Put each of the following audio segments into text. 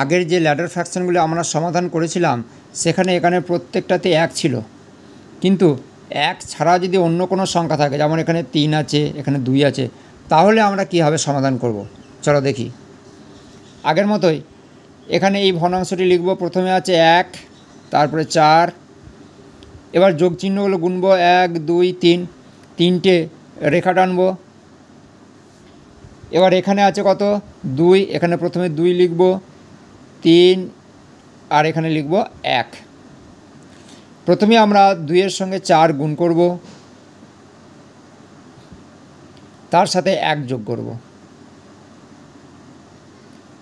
আগের যে ল্যাডার ফ্র্যাকশনগুলো আমরা সমাধান করেছিলাম সেখানে এখানে প্রত্যেকটাতে 1 ছিল, কিন্তু 1 ছাড়া যদি অন্য কোনো সংখ্যা থাকে, যেমন এখানে 3 আছে, এখানে 2 আছে, তাহলে আমরা কীভাবে সমাধান করব চলো দেখি। আগের মতোই এখানে এই ভগ্নাংশটি লিখব। প্রথমে আছে 1, তারপরে 4, এবার যোগ চিহ্নগুলো গুনব 1 2 3, 3টে রেখা টানব। এবার এখানে আছে কত 2, এখানে প্রথমে 2 লিখব, 3 আর এখানে লিখব 1। প্রথমে আমরা 2 এর সঙ্গে 4 গুণ করব, তার সাথে 1 যোগ করব,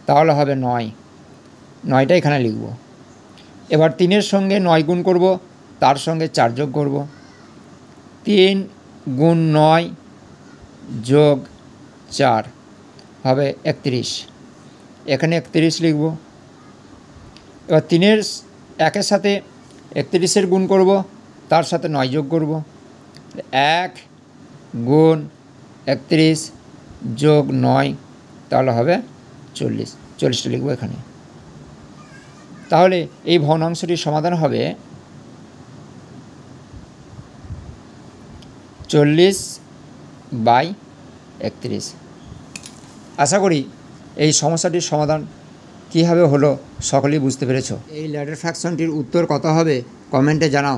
তাহলে হবে 9, 9টা এখানে লিখব। এবার 3 এর সঙ্গে 9 গুণ করব, তার সঙ্গে 4 যোগ করব, 3 গুণ 9 যোগ 4 হবে 31, এখানে 31 লিখব। এবার 3 একের সাথে 31-এর গুণ করব, তার সাথে 9 যোগ করব, 1 গুণ 31 যোগ 9 তাহলে হবে 40, 40টা লিখব এখানে। তাহলে এই ভগ্নাংশটির সমাধান হবে 40/31। আশা করি এই সমস্যাটির সমাধান কীভাবে হলো সকলেই বুঝতে পেরেছ। এই ল্যাডার ফ্র্যাকশনটির উত্তর কত হবে কমেন্টে জানাও।